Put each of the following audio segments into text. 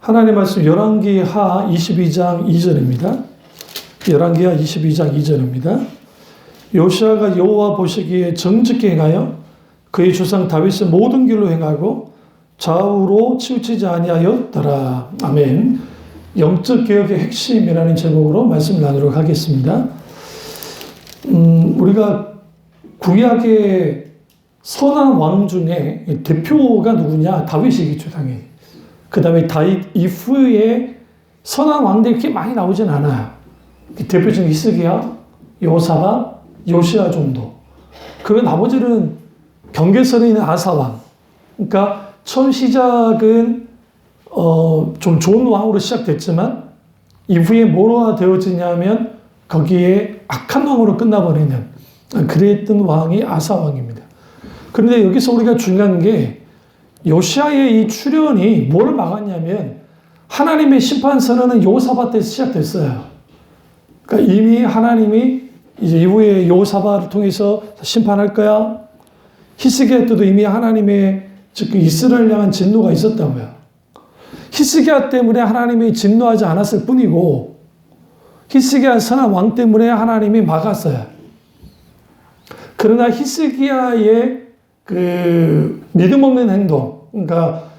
하나님의 말씀 열왕기하 22장 2절입니다. 열왕기하 22장 2절입니다. 요시아가 여호와 보시기에 정직히 행하여 그의 조상 다윗의 모든 길로 행하고 좌우로 치우치지 아니하였더라. 아멘. 영적 개혁의 핵심이라는 제목으로 말씀을 나누도록 하겠습니다. 우리가 구약의 선한 왕 중에 대표가 누구냐? 다윗이겠죠, 당연히. 그 다음에 다윗 이후에 선한 왕들이 그렇게 많이 나오진 않아요. 대표적인 히스기야, 여호사밧, 요시야 정도. 그 나머지는 경계선에 있는 아사왕. 그러니까 처음 시작은 좀 좋은 왕으로 시작됐지만 이후에 뭐가 되어지냐면 거기에 악한 왕으로 끝나버리는 그랬던 왕이 아사왕입니다. 그런데 여기서 우리가 중요한 게 요시아의 이 출현이 뭘 막았냐면 하나님의 심판 선언은 여호사밧 때에서 시작됐어요. 그러니까 이미 하나님이 이제 이후에 여호사밧을 통해서 심판할 거야. 히스기야 때도 이미 하나님의 즉 이스라엘 향한 진노가 있었다고요. 히스기야 때문에 하나님이 진노하지 않았을 뿐이고 히스기야 선한 왕 때문에 하나님이 막았어요. 그러나 히스기야의 그 믿음 없는 행동, 그러니까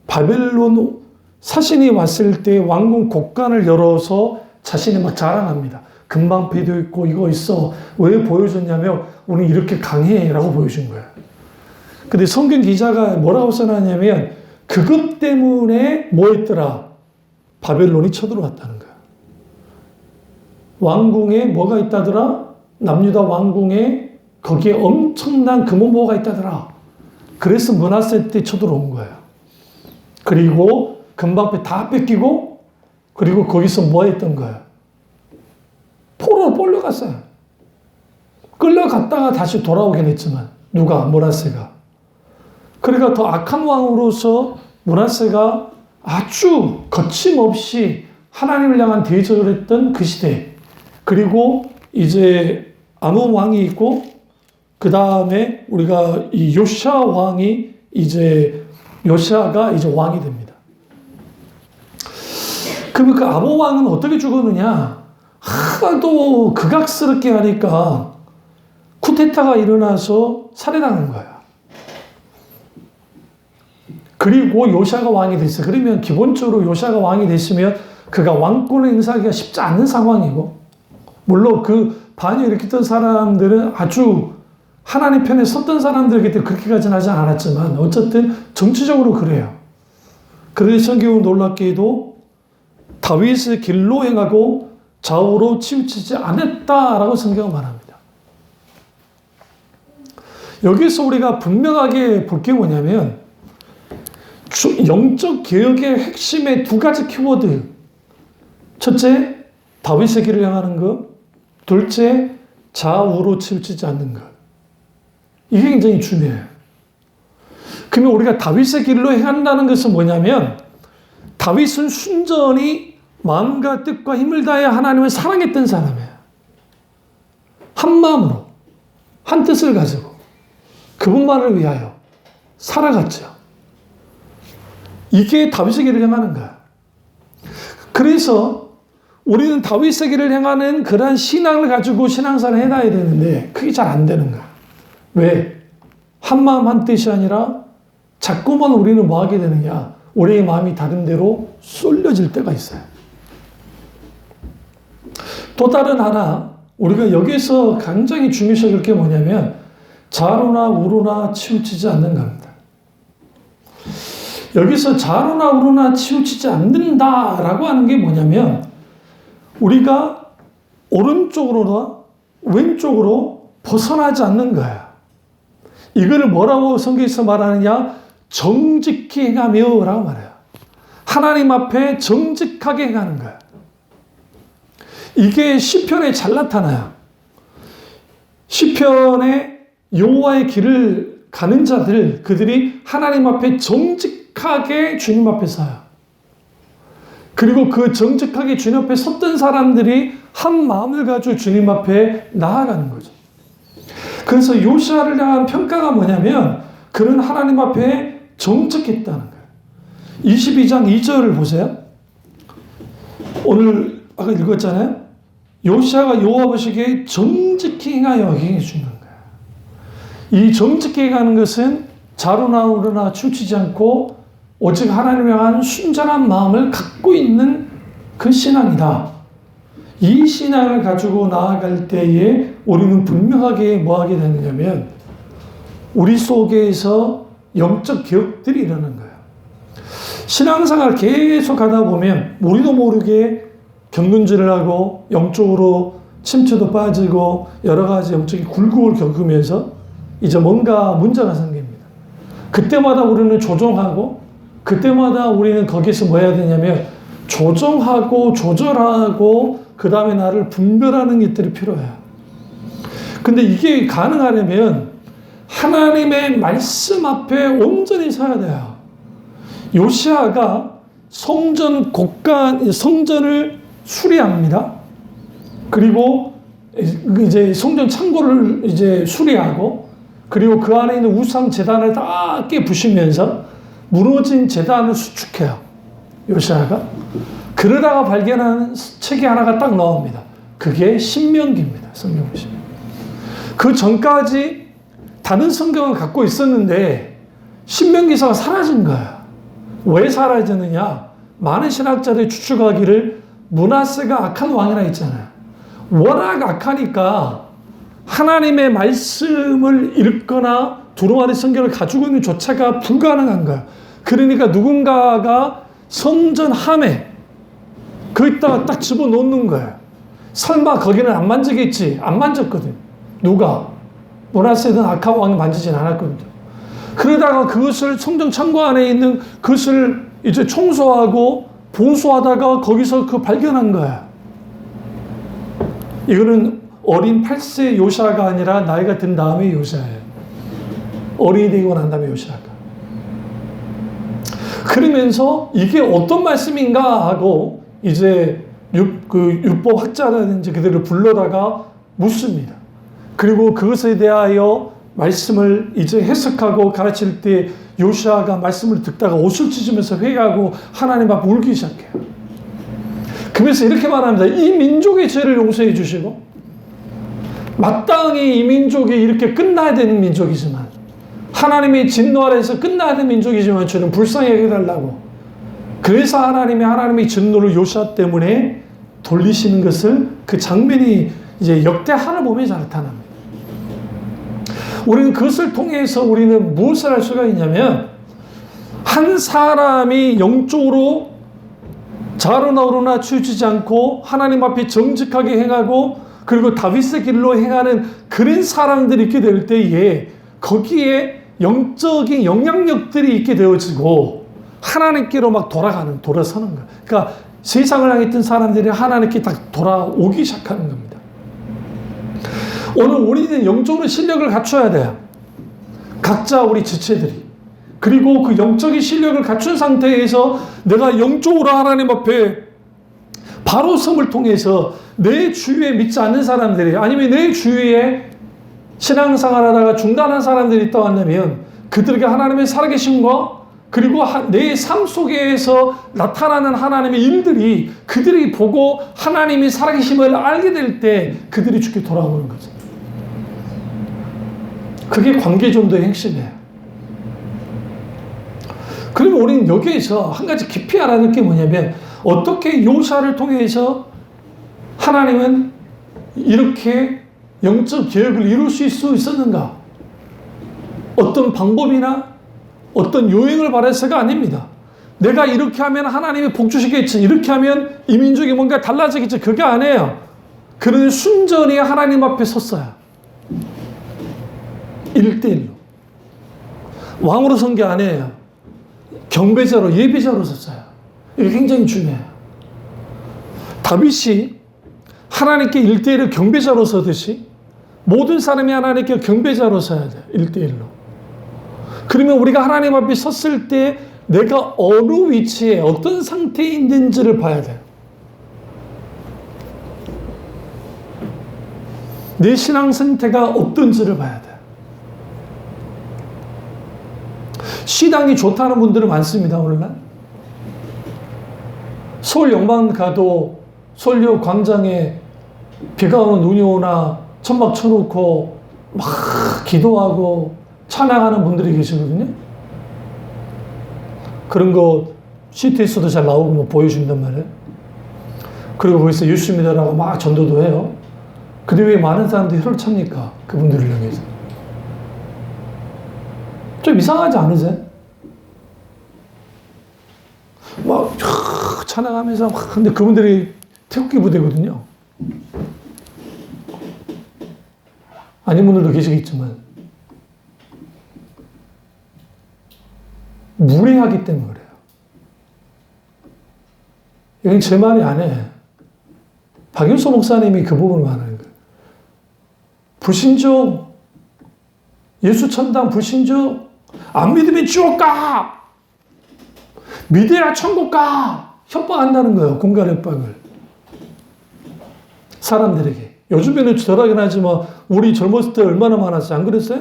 바벨론 사신이 왔을 때 왕궁 곡간을 열어서 자신이 막 자랑합니다. 금방패도 있고 이거 있어. 왜 보여줬냐면 우리 이렇게 강해라고 보여준 거예요. 근데 성경 기자가 뭐라고 써놨냐면 그것 때문에 뭐 했더라? 바벨론이 쳐들어왔다는 거야. 왕궁에 뭐가 있다더라? 남유다 왕궁에 거기에 엄청난 금은보가 있다더라. 그래서 므낫세 때 쳐들어온 거예요. 그리고 금방패 다 뺏기고 그리고 거기서 뭐 했던 거예요? 포로로 몰려갔어요. 끌려갔다가 다시 돌아오긴 했지만 누가? 므낫세가. 그러니까 더 악한 왕으로서 므낫세가 아주 거침없이 하나님을 향한 대적을 했던 그 시대. 그리고 이제 아몬 왕이 있고 그 다음에 우리가 이 요시아 왕이 이제 요시아가 이제 왕이 됩니다. 그러면 그 아몬 왕은 어떻게 죽었느냐? 하도 극악스럽게 하니까 쿠데타가 일어나서 살해당한 거야. 그리고 요시아가 왕이 됐어요. 그러면 기본적으로 요시아가 왕이 됐으면 그가 왕권을 행사하기가 쉽지 않은 상황이고 물론 그 반역을 일으켰던 사람들은 아주 하나님 편에 섰던 사람들이기 때문에 그렇게까지는 하지 않았지만 어쨌든 정치적으로 그래요. 그런데 성경은 놀랍게도 다윗의 길로 행하고 좌우로 치우치지 않았다라고 성경은 말합니다. 여기서 우리가 분명하게 볼 게 뭐냐면 영적 개혁의 핵심의 두 가지 키워드. 첫째, 다윗의 길을 향하는 것. 둘째, 좌우로 치우치지 않는 것. 이게 굉장히 중요해요. 그러면 우리가 다윗의 길로 행한다는 것은 뭐냐면 다윗은 순전히 마음과 뜻과 힘을 다해 하나님을 사랑했던 사람이에요. 한 마음으로, 한 뜻을 가지고 그분만을 위하여 살아갔죠. 이게 다윗의 길을 향하는 거야. 그래서 우리는 다윗의 길을 향하는 그러한 신앙을 가지고 신앙생활을 해놔야 되는데 그게 잘 안 되는 거야. 왜? 한 마음 한 뜻이 아니라 자꾸만 우리는 뭐 하게 되느냐? 우리의 마음이 다른 데로 쏠려질 때가 있어요. 또 다른 하나 우리가 여기서 굉장히 중요시 여길 게 뭐냐면 좌로나 우로나 치우치지 않는 겁니다. 여기서 좌로나 우로나 치우치지 않는다라고 하는 게 뭐냐면 우리가 오른쪽으로나 왼쪽으로 벗어나지 않는 거야. 이거를 뭐라고 성경에서 말하느냐? 정직히 행하며 라고 말해요. 하나님 앞에 정직하게 행하는 거야. 이게 시편에 잘 나타나요. 시편에 여호와의 길을 가는 자들, 그들이 하나님 앞에 정직하게 주님 앞에 서요. 그리고 그 정직하게 주님 앞에 섰던 사람들이 한 마음을 가지고 주님 앞에 나아가는 거죠. 그래서 요시아를 향한 평가가 뭐냐면 그는 하나님 앞에 정직했다는 거예요. 22장 2절을 보세요. 오늘 아까 읽었잖아요. 요시아가 여호와 보시기에 정직히 행하여 행해 주는 거야. 이 정직히 행하는 것은 자로나 우러나 춤추지 않고 오직 하나님을 향한 순전한 마음을 갖고 있는 그 신앙이다. 이 신앙을 가지고 나아갈 때에 우리는 분명하게 뭐 하게 되느냐면 우리 속에서 영적 개혁들이 일어나는 거예요. 신앙생활 계속 하다 보면 우리도 모르게 경륜질을 하고 영적으로 침체도 빠지고 여러 가지 영적인 굴곡을 겪으면서 이제 뭔가 문제가 생깁니다. 그때마다 우리는 조정하고 그때마다 우리는 거기서 뭐 해야 되냐면 조정하고 조절하고 그 다음에 나를 분별하는 것들이 필요해요. 근데 이게 가능하려면 하나님의 말씀 앞에 온전히 서야 돼요. 요시아가 성전을 수리합니다. 그리고 이제 성전 창고를 이제 수리하고 그리고 그 안에 있는 우상 제단을 다 깨부시면서 무너진 제단을 수축해요. 요시아가. 그러다가 발견한 책이 하나가 딱 나옵니다. 그게 신명기입니다. 성경 보시면. 그 전까지 다른 성경을 갖고 있었는데 신명기서가 사라진 거예요. 왜 사라졌느냐? 많은 신학자들이 추측하기를 므낫세가 악한 왕이라 했잖아요. 워낙 악하니까 하나님의 말씀을 읽거나 두루마리 성경을 가지고 있는 조차가 불가능한 거예요. 그러니까 누군가가 성전 함에 거기다가 딱 집어넣는 거예요. 설마 거기는 안 만지겠지? 안 만졌거든. 누가? 므낫세는 악한 왕이 만지진 않았거든요. 그러다가 그것을 성전 창고 안에 있는 그것을 이제 청소하고 보수하다가 거기서 그 발견한 거야. 이거는 어린 8세 요시아가 아니라 나이가 든 다음에 요시아예요. 어린이 되고 난 다음에 요시아가. 그러면서 이게 어떤 말씀인가 하고 이제 율법 학자라든지 그들을 불러다가 묻습니다. 그리고 그것에 대하여 말씀을 이제 해석하고 가르칠 때 요시아가 말씀을 듣다가 옷을 찢으면서 회개하고 하나님 앞에 울기 시작해요. 그래서 이렇게 말합니다. 이 민족의 죄를 용서해 주시고 마땅히 이 민족이 이렇게 끝나야 되는 민족이지만 하나님의 진노 아래에서 끝나야 되는 민족이지만 저는 불쌍하게 해달라고. 그래서 하나님의 진노를 요시아 때문에 돌리시는 것을 그 장면이 이제 역대 하늘보면에 나타납니다. 우리는 그것을 통해서 우리는 무엇을 할 수가 있냐면 한 사람이 영적으로 자로나 우러나 치우치지 않고 하나님 앞에 정직하게 행하고 그리고 다윗의 길로 행하는 그런 사람들이 있게 될 때에 거기에 영적인 영향력들이 있게 되어지고 하나님께로 막 돌아서는 거예요. 그러니까 세상을 향했던 사람들이 하나님께 딱 돌아오기 시작하는 겁니다. 오늘 우리는 영적으로 실력을 갖춰야 돼요. 각자 우리 지체들이. 그리고 그 영적인 실력을 갖춘 상태에서 내가 영적으로 하나님 앞에 바로 섬을 통해서 내 주위에 믿지 않는 사람들이 아니면 내 주위에 신앙생활 하다가 중단한 사람들이 있다고 한다면 그들에게 하나님의 살아계심과 그리고 내 삶 속에서 나타나는 하나님의 일들이 그들이 보고 하나님의 살아계심을 알게 될 때 그들이 주께 돌아오는 거죠. 그게 관계전도의 핵심이에요. 그러면 우리는 여기에서 한 가지 깊이 알아야 될 게 뭐냐면 어떻게 요시아를 통해서 하나님은 이렇게 영적 개혁을 이룰 수 있었는가? 어떤 방법이나 어떤 요행을 바라서가 아닙니다. 내가 이렇게 하면 하나님이 복 주시겠지. 이렇게 하면 이 민족이 뭔가 달라지겠지. 그게 아니에요. 그는 순전히 하나님 앞에 섰어요. 1대1로. 왕으로 선 게 아니에요. 경배자로 예배자로 섰어요. 이게 굉장히 중요해요. 다윗이 하나님께 1대1을 경배자로 서듯이 모든 사람이 하나님께 경배자로 서야 돼요. 1대1로. 그러면 우리가 하나님 앞에 섰을 때 내가 어느 위치에 어떤 상태에 있는지를 봐야 돼요. 내 신앙 상태가 어떤지를 봐야 돼요. 신앙이 좋다는 분들은 많습니다. 오늘날 서울 영광 가도 서울역 광장에 비가 오나 눈이 오나 천막 쳐놓고 막 기도하고 찬양하는 분들이 계시거든요. 그런 거 CT에서도 잘 나오고 뭐 보여준단 말이에요. 그리고 거기서 예수 믿으라고 막 전도도 해요. 근데 왜 많은 사람들이 혀를 찹니까? 그분들을 향해서. 좀 이상하지 않으세요? 막 찬양하면서 근데 그분들이 태극기 부대거든요. 아닌 분들도 계시겠지만 무례하기 때문에 그래요. 이건 제 말이 아니에요. 박윤서 목사님이 그 부분을 말하는 거예요. 불신족, 예수 천당 불신족, 안 믿으면 지옥 가! 믿어야 천국 가! 협박한다는 거예요. 공갈 협박을. 사람들에게. 요즘에는 덜하긴 하지만 우리 젊었을 때 얼마나 많았어요. 안 그랬어요?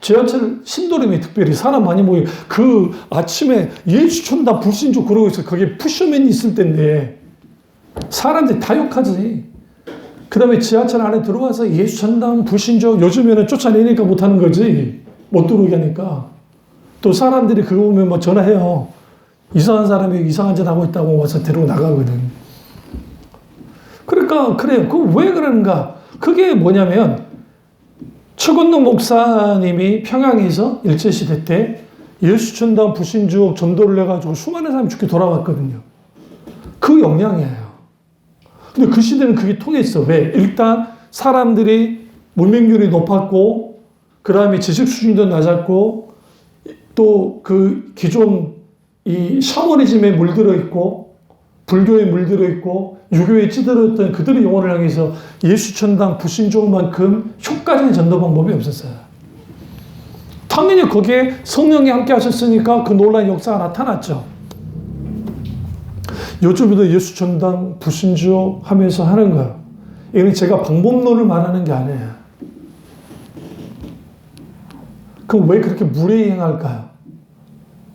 지하철 신도림에 특별히 사람 많이 모여 그 아침에 예수 천당 불신족 그러고 있어. 거기에 푸셔맨이 있을 텐데 사람들이 다 욕하지. 그 다음에 지하철 안에 들어와서 예수 천당 불신족 요즘에는 쫓아내니까 못하는 거지. 못 들어오게 하니까. 또 사람들이 그거 보면 뭐 전화해요. 이상한 사람이 이상한 짓 하고 있다고 와서 데리고 나가거든. 그러니까 그래요. 그 왜 그러는가? 그게 뭐냐면 최건동 목사님이 평양에서 일제시대 때 예수 천당 불신족 전도를 해가지고 수많은 사람이 죽게 돌아왔거든요. 그 영향이에요. 근데 그 시대는 그게 통했어. 왜? 일단 사람들이 문명률이 높았고 그 다음에 지식 수준도 낮았고 또 그 기존 이 샤머니즘에 물들어 있고 불교에 물들어 있고 유교에 찌들었던 그들의 영혼을 향해서 예수 천당 불신족만큼 효과적인 전도 방법이 없었어요. 당연히 거기에 성령이 함께 하셨으니까 그 놀라운 역사가 나타났죠. 요즘에도 예수 천당 불신족 하면서 하는 거예요. 이건 제가 방법론을 말하는 게 아니에요. 그럼 왜 그렇게 무례히 행할까요?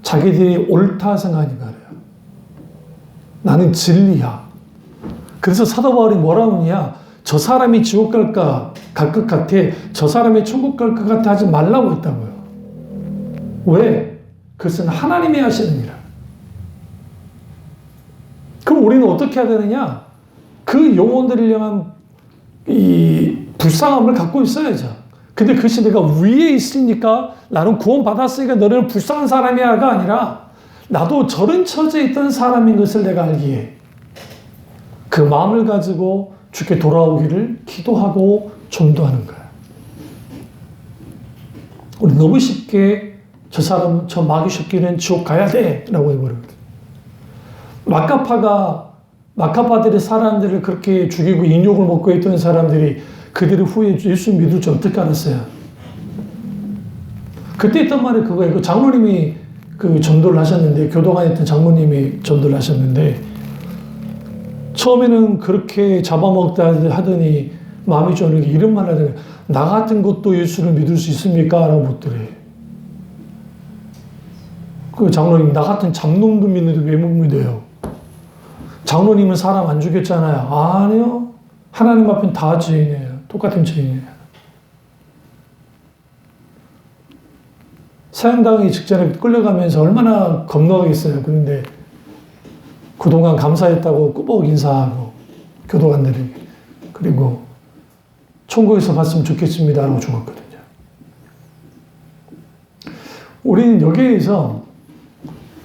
자기들이 옳다 생각하니까 그래요. 나는 진리야. 그래서 사도 바울이 뭐라고 하냐? 저 사람이 지옥 갈까 갈 것 같아. 저 사람이 천국 갈 것 같아 하지 말라고 했다고요. 왜? 그것은 하나님이 하시는 일이야. 그럼 우리는 어떻게 해야 되느냐? 그 영혼들을 향한 이 불쌍함을 갖고 있어야죠. 근데 그것이 내가 위에 있으니까 나는 구원받았으니까 너는 불쌍한 사람이야가 아니라 나도 저런 처지에 있던 사람인 것을 내가 알기에 그 마음을 가지고 주께 돌아오기를 기도하고 전도하는 거야. 우리 너무 쉽게 저 사람, 저 마귀 새끼는 지옥 가야 돼 라고 해버리거든. 마카파들의 사람들을 그렇게 죽이고 인욕을 먹고 있던 사람들이 그들의 후에 예수 믿을 줄 어떻게 알았어요? 그때 했던 말이 그거예요. 그 장로님이 그 전도를 하셨는데, 교도관에 있던 장로님이 전도를 하셨는데, 처음에는 그렇게 잡아먹다 하더니 마음이 좀 이런 말 하더니, 나 같은 것도 예수를 믿을 수 있습니까? 라고 묻더래. 그 장로님, 나 같은 잡놈도 믿는데 왜 못 믿어요? 장로님은 사람 안 죽였잖아요. 아니요. 하나님 앞엔 다 죄인이에요. 똑같은 죄인이에요. 사형당하기 직전에 끌려가면서 얼마나 겁나겠어요. 그런데 그동안 감사했다고 꾸벅 인사하고 교도관들에게. 그리고 천국에서 봤으면 좋겠습니다 하고 죽었거든요. 우리는 여기에서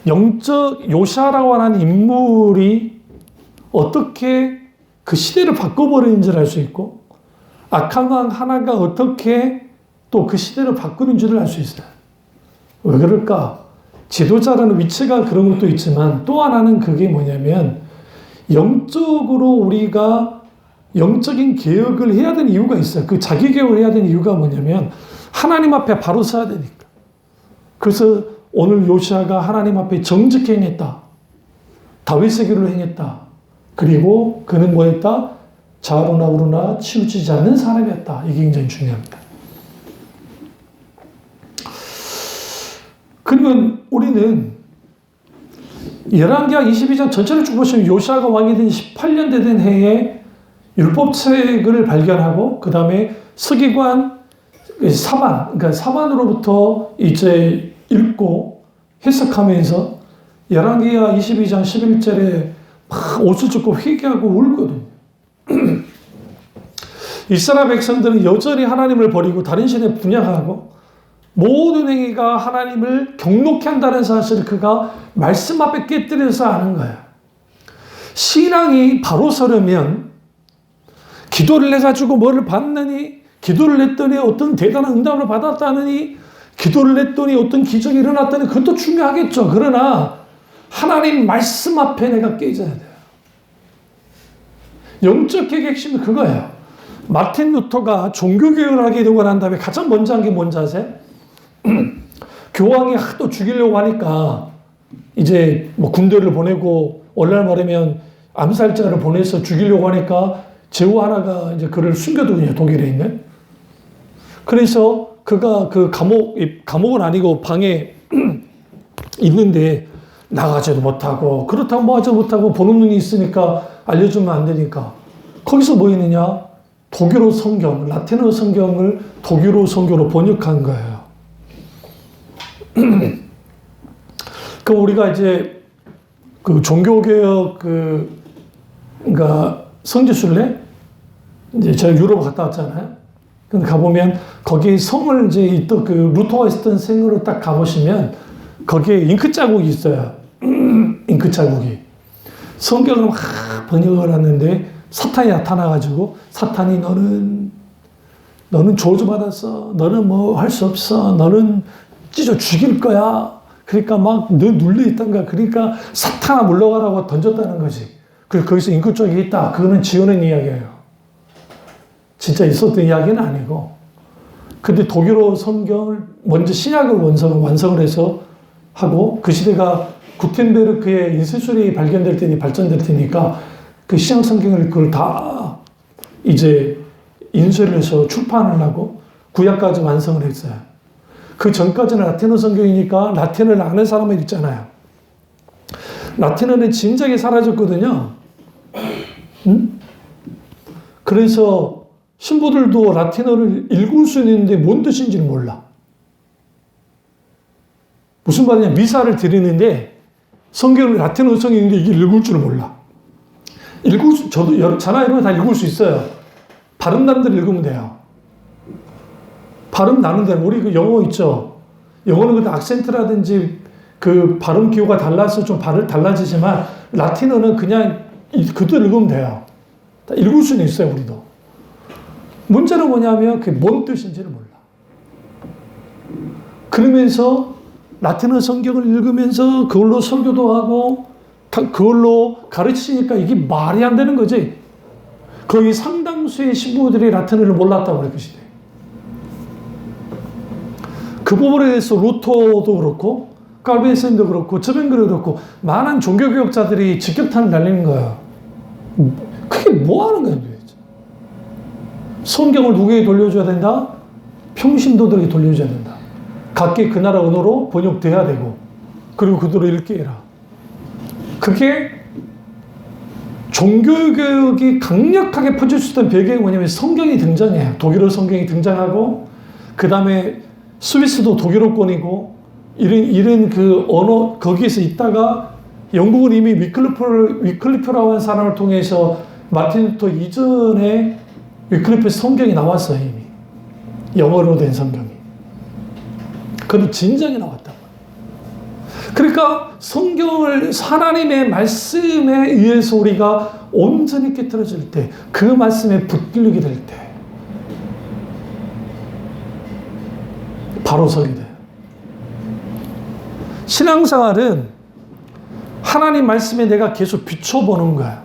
영적 요시아라고 하는 인물이 어떻게 그 시대를 바꿔버리는지를 알 수 있고 악한 왕 하나가 어떻게 또 그 시대를 바꾸는지를 알 수 있어요. 왜 그럴까? 지도자라는 위치가 그런 것도 있지만 또 하나는 그게 뭐냐면 영적으로 우리가 영적인 개혁을 해야 되는 이유가 있어요. 그 자기 개혁을 해야 되는 이유가 뭐냐면 하나님 앞에 바로 서야 되니까. 그래서 오늘 요시아가 하나님 앞에 정직히 행했다. 다윗의 길로 행했다. 그리고 그는 뭐했다? 좌우나 우르나 치우치지 않는 사람이었다. 이게 굉장히 중요합니다. 그러면 우리는 열왕기하 22장 전체를 쭉 보시면 요시아가 왕이 된 18년 된 해에 율법책을 발견하고 그 다음에 서기관 사반, 그러니까 사반으로부터 이제 읽고 해석하면서 열왕기하 22장 11절에 막 옷을 찢고 회개하고 울거든요. 이스라엘 백성들은 여전히 하나님을 버리고 다른 신에 분향하고 모든 행위가 하나님을 경록케 한다는 사실을 그가 말씀 앞에 깨뜨려서 아는 거야. 신앙이 바로 서려면 기도를 해가지고 뭐를 받느니, 기도를 했더니 어떤 대단한 응답을 받았다느니, 기도를 했더니 어떤 기적이 일어났다니, 그것도 중요하겠죠. 그러나 하나님 말씀 앞에 내가 깨져야 돼요. 영적 개혁의 핵심은 그거예요. 마틴 루터가 종교개혁을 하게 되고 난 다음에 가장 먼저 한 게 뭔지 아세요? 교황이 하도 죽이려고 하니까 이제 뭐 군대를 보내고 오늘날 말하면 암살자를 보내서 죽이려고 하니까 제후 하나가 이제 그를 숨겨두거든요. 독일에 있는. 그래서 그가 그 감옥은 아니고 방에 있는데 나가지도 못하고 그렇다고 뭐 하지 못하고 보는 눈이 있으니까 알려주면 안 되니까 거기서 뭐 있느냐? 독일어 성경, 라틴어 성경을 독일어 성경으로 번역한 거예요. 그럼 우리가 이제 그 종교개혁 그러니까 성지순례 이제 제가 유럽 갔다 왔잖아요. 근데 가보면 거기에 성을 이제 또 그 루터가 있었던 생으로 딱 가보시면 거기에 잉크 자국이 있어요. 잉크 자국이. 성경을 막 번역을 하는데 사탄이 나타나가지고 사탄이 너는 저주받았어. 너는 뭐 할 수 없어. 너는 찢어 죽일 거야. 그러니까 막 너 눌려있던 거야. 그러니까 사탄아 물러가라고 던졌다는 거지. 그래서 거기서 잉크 쪽이 있다. 그거는 지어낸 이야기예요. 진짜 있었던 이야기는 아니고. 근데 독일어 성경을 먼저 신약을 완성을 해서 하고 그 시대가 구텐베르크의 인쇄술이 발전될 테니까 그 신약 성경을 그걸 다 이제 인쇄를 해서 출판을 하고 구약까지 완성을 했어요. 그 전까지는 라틴어 성경이니까 라틴어를 아는 사람은 있잖아요. 라틴어는 진작에 사라졌거든요. 응? 그래서 신부들도 라틴어를 읽을 수 있는데 뭔 뜻인지는 몰라. 무슨 말이냐? 미사를 드리는데 성경을 라틴어 성경인데 이게 읽을 줄은 몰라. 저도 저나 이런 거 다 읽을 수 있어요. 발음 나는 대로 읽으면 돼요. 발음 나는 대로. 우리 그 영어 있죠? 영어는 그 악센트라든지 그 발음 기호가 달라서 좀 달라지지만 라틴어는 그냥 그대로 읽으면 돼요. 다 읽을 수는 있어요, 우리도. 문제는 뭐냐면 그게 뭔 뜻인지를 몰라. 그러면서 라틴어 성경을 읽으면서 그걸로 설교도 하고 그걸로 가르치니까 이게 말이 안 되는 거지. 거의 상당수의 신부들이 라틴어를 몰랐다고 그래, 그 시대. 그 부분에 대해서 루터도 그렇고 칼빈슨도 그렇고 저뱅그도 그렇고 많은 종교개혁자들이 직격탄을 날리는 거야. 그게 뭐 하는 거야, 도대체. 성경을 누구에게 돌려줘야 된다? 평신도들에게 돌려줘야 된다. 각기 그 나라 언어로 번역돼야 되고 그리고 그대로 읽게 해라. 그게 종교개혁이 강력하게 퍼질 수 있던 배경이 뭐냐면 성경이 등장해요. 독일어 성경이 등장하고 그 다음에 스위스도 독일어권이고 이런 그 언어 거기에서 있다가 영국은 이미 위클리프라고 하는 사람을 통해서 마틴 루터 이전에 위클리프 성경이 나왔어요. 이미 영어로 된 성경이. 그런 진정이 나왔다고. 그러니까 성경을 하나님의 말씀에 의해서 우리가 온전히 깨트려질 때, 그 말씀에 붙들리게 될 때 바로 서게 돼요. 신앙생활은 하나님 말씀에 내가 계속 비춰보는 거야.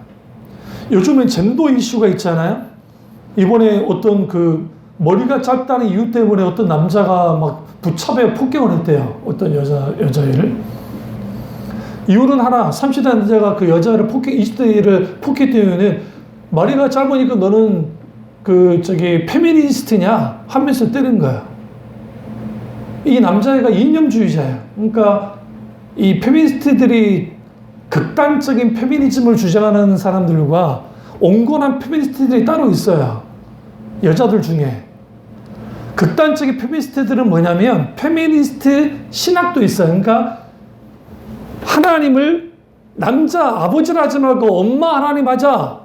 요즘엔 젠더 이슈가 있잖아요. 이번에 어떤 그 머리가 짧다는 이유 때문에 어떤 남자가 막 부차베어 폭행을 했대요. 어떤 여자애를. 이유는 하나, 30대 남자가 그 여자를 20대를 폭행했다면 머리가 짧으니까 너는 페미니스트냐 하면서 때린 거야. 이 남자애가 이념주의자야. 그러니까 이 페미니스트들이 극단적인 페미니즘을 주장하는 사람들과 온건한 페미니스트들이 따로 있어요. 여자들 중에. 극단적인 페미니스트들은 뭐냐면 페미니스트 신학도 있어요. 그러니까 하나님을 남자 아버지라 하지 말고 엄마 하나님 하자.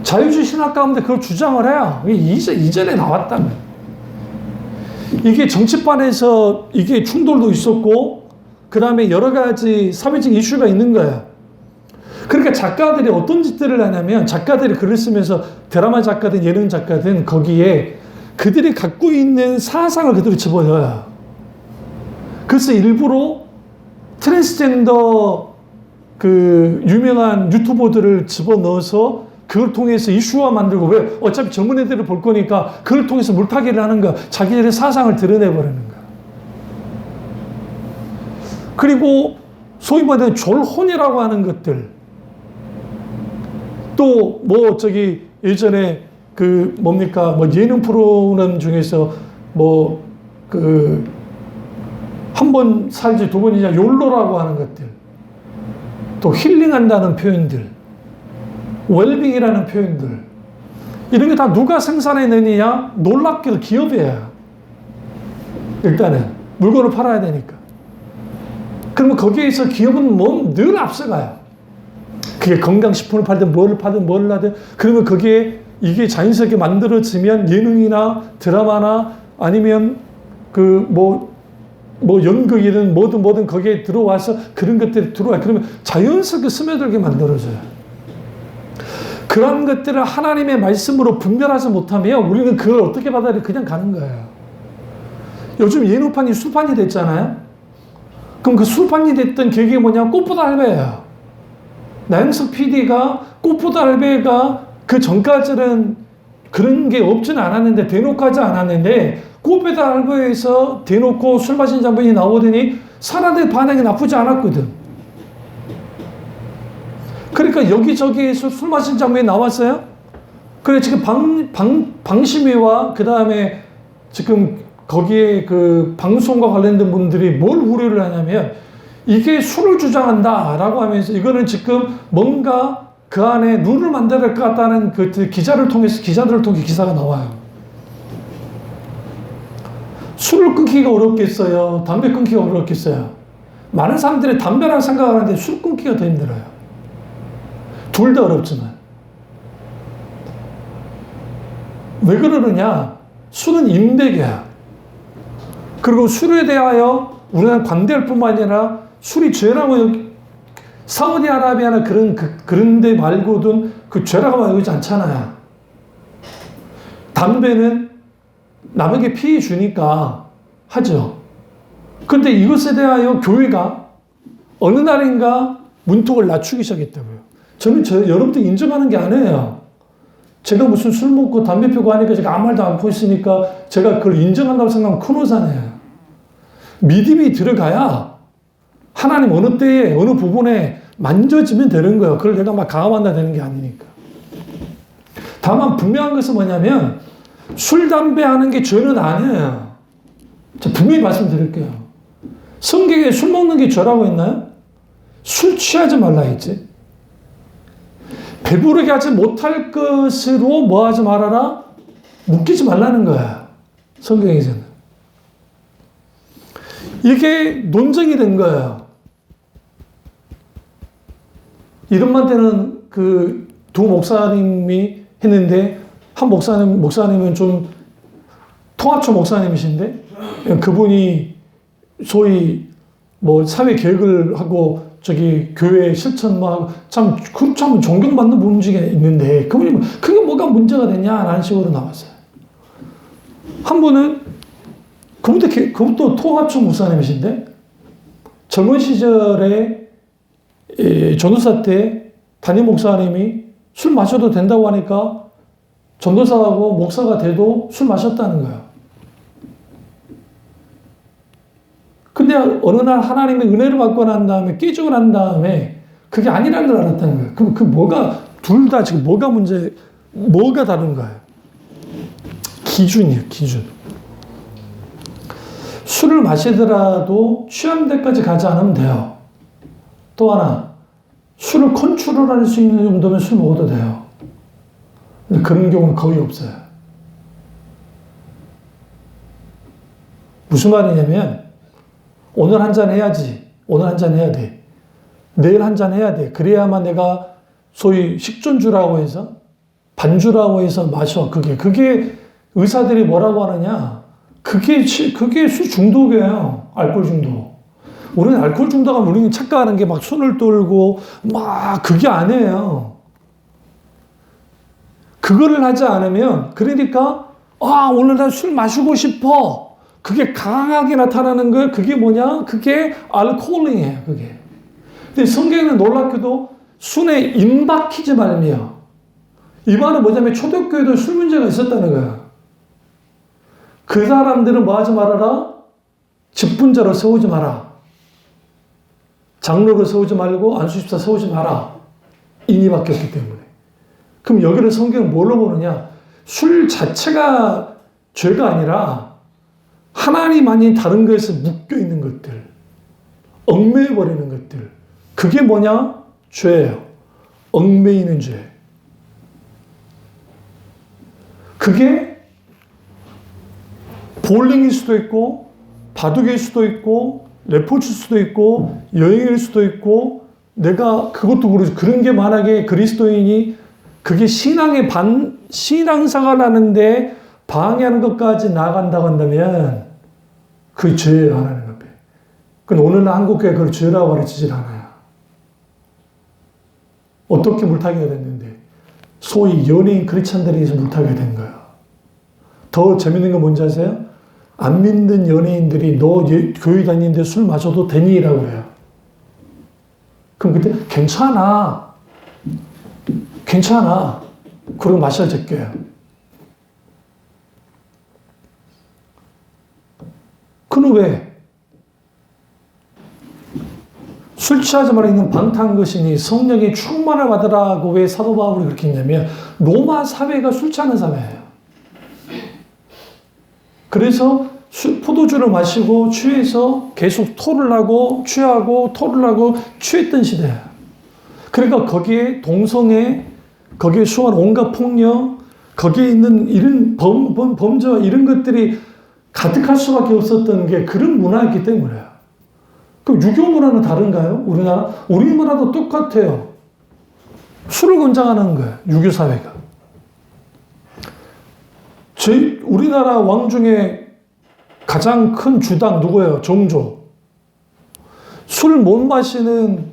자유주의 신학 가운데 그걸 주장을 해요. 이전에 나왔다며. 이게 정치판에서 이게 충돌도 있었고, 그 다음에 여러 가지 사회적 이슈가 있는 거예요. 그러니까 작가들이 어떤 짓들을 하냐면, 작가들이 글을 쓰면서 드라마 작가든 예능 작가든 거기에 그들이 갖고 있는 사상을 그대로 집어넣어요. 그래서 일부러 트랜스젠더 그 유명한 유튜버들을 집어넣어서 그걸 통해서 이슈화 만들고, 왜? 어차피 젊은 애들을 볼 거니까 그걸 통해서 물타기를 하는 거야. 자기들의 사상을 드러내버리는 거야. 그리고 소위 말하는 졸혼이라고 하는 것들. 또 뭐 저기 예전에 그 뭡니까? 뭐 예능 프로그램 중에서 뭐 그 한 번 살지 두 번이냐 욜로라고 하는 것들. 또 힐링한다는 표현들. 웰빙이라는 표현들. 이런 게 다 누가 생산해내느냐? 놀랍게도 기업이에요. 일단은 물건을 팔아야 되니까. 그러면 거기에서 기업은 뭐 늘 앞서가요. 그게 건강식품을 팔든 뭐를 팔든 뭐를 하든. 그러면 거기에 이게 자연스럽게 만들어지면 예능이나 드라마나 아니면 그 뭐 연극이든 뭐든 거기에 들어와서 그런 것들이 들어와요. 그러면 자연스럽게 스며들게 만들어져요. 그런 것들을 하나님의 말씀으로 분별하지 못하면 우리는 그걸 어떻게 받아들여 그냥 가는 거예요. 요즘 예능판이 수판이 됐잖아요. 그럼 그 수판이 됐던 계기가 뭐냐? 꽃보다 할배예요. 나영석 PD가 꽃보다 할배가 그 전까지는 그런 게 없지는 않았는데, 대놓고 하지 않았는데, 꽃보다 할배에서 대놓고 술 마신 장면이 나오더니 사람들의 반응이 나쁘지 않았거든. 그러니까 여기저기에서 술 마신 장면이 나왔어요. 그래 지금 방심위와 그 다음에 지금 거기에 그 방송과 관련된 분들이 뭘 우려를 하냐면, 이게 술을 주장한다라고 하면서 이거는 지금 뭔가 그 안에 룰을 만들어야 될 것 같다는 그 기자들을 통해 기사가 나와요. 술을 끊기가 어렵겠어요? 담배 끊기가 어렵겠어요? 많은 사람들이 담배라는 생각을 하는데 술 끊기가 더 힘들어요. 둘 다 어렵지만. 왜 그러느냐? 술은 인백이야. 그리고 술에 대하여 우리는 관대할 뿐만 아니라 술이 죄라고 사우디아라비아나 그런 데 말고든 그 죄라고 말하지 않잖아요. 담배는 남에게 피해 주니까 하죠. 근데 이것에 대하여 교회가 어느 날인가 문턱을 낮추기 시작했다고요. 저는 여러분들 인정하는 게 아니에요. 제가 무슨 술 먹고 담배 피우고 하니까 제가 아무 말도 안 하고 있으니까 제가 그걸 인정한다고 생각하면 큰 오산이에요. 믿음이 들어가야 하나님 어느 때에 어느 부분에 만져지면 되는 거예요. 그걸 내가 막 강화한다 되는 게 아니니까. 다만 분명한 것은 뭐냐면 술, 담배 하는 게 죄는 아니에요. 자, 분명히 말씀드릴게요. 성경에 술 먹는 게 죄라고 했나요? 술 취하지 말라 했지. 배부르게 하지 못할 것으로 뭐 하지 말아라? 묶이지 말라는 거야. 성경에서는. 이게 논쟁이 된 거예요. 이름만 그 두 목사님이 했는데, 한 목사님은 좀 통합처 목사님이신데, 그분이 소위 뭐 사회 계획을 하고 저기 교회 실천만 참 존경받는 문제가 있는데, 그분이 그게 뭐가 문제가 되냐라는 식으로 나왔어요. 한 분은 그분도 통합처 목사님이신데, 젊은 시절에 전도사 때 담임 목사님이 술 마셔도 된다고 하니까 전도사하고 목사가 돼도 술 마셨다는 거예요. 근데 어느 날 하나님의 은혜를 받고 난 다음에 깨지고 난 다음에 그게 아니라는 걸 알았다는 거예요. 그럼 그 뭐가 둘 다 지금 뭐가 다른 거예요? 기준이에요, 기준. 술을 마시더라도 취한 데까지 가지 않으면 돼요. 또 하나, 술을 컨트롤할 수 있는 정도면 술 먹어도 돼요. 근데 그런 경우는 거의 없어요. 무슨 말이냐면, 오늘 한 잔 해야지. 오늘 한 잔 해야 돼. 내일 한 잔 해야 돼. 그래야만 내가 소위 식전주라고 해서, 반주라고 해서 마셔. 그게 의사들이 뭐라고 하느냐. 그게 술 중독이에요. 알코올 중독. 우리는 알코올 중독하면 우리는 착각하는 게 막 손을 떨고, 막 그게 아니에요. 그거를 하지 않으면, 그러니까, 오늘 난 술 마시고 싶어. 그게 강하게 나타나는 거예요. 그게 뭐냐? 그게 알코올링이에요, 그게. 근데 성경에는 놀랍게도 술에 임박히지 말며. 이 말은 뭐냐면 초대교회도 술 문제가 있었다는 거예요. 그 사람들은 뭐 하지 말아라? 직분자로 세우지 마라. 장로를 세우지 말고 안수집사 세우지 마라. 인이 바뀌었기 때문에. 그럼 여기를 성경은 뭘로 보느냐? 술 자체가 죄가 아니라 하나님 아닌 다른 것에 묶여있는 것들, 얽매여버리는 것들. 그게 뭐냐? 죄예요. 얽매이는 죄. 그게 볼링일 수도 있고, 바둑일 수도 있고, 레포츠일 수도 있고, 여행일 수도 있고, 내가 그것도 그러지. 그런 게 만약에 그리스도인이 그게 신앙생활 하는데 방해하는 것까지 나아간다고 한다면 그게 죄예요, 하나님 앞에. 근데 오늘날 한국교회 그걸 죄라고 가르치질 않아요. 어떻게 물타기가 됐는데? 소위 연예인 크리스찬들이 해서 물타기가 된 거예요. 더 재밌는 건 뭔지 아세요? 안 믿는 연예인들이 너 교회 다니는데 술 마셔도 되니? 라고 그래요. 그럼 그때 괜찮아. 그러고 마셔 제껴요. 그는 왜? 술 취하지 말아 있는 방탕거신이 성령의 충만을 받으라고 왜 사도 바울이 그렇게 했냐면 로마 사회가 술 취하는 사회예요. 그래서 포도주를 마시고 취해서 계속 토를 하고 취하고 토를 하고 취했던 시대예요. 그러니까 거기에 동성애, 거기에 수한 온갖 폭력, 거기에 있는 이런 범죄와 이런 것들이 가득할 수밖에 없었던 게 그런 문화였기 때문에요. 그럼 유교 문화는 다른가요? 우리나라? 우리 문화도 똑같아요. 술을 권장하는 거예요. 유교 사회가. 우리나라 왕 중에 가장 큰 주당 누구예요? 정조. 술 못 마시는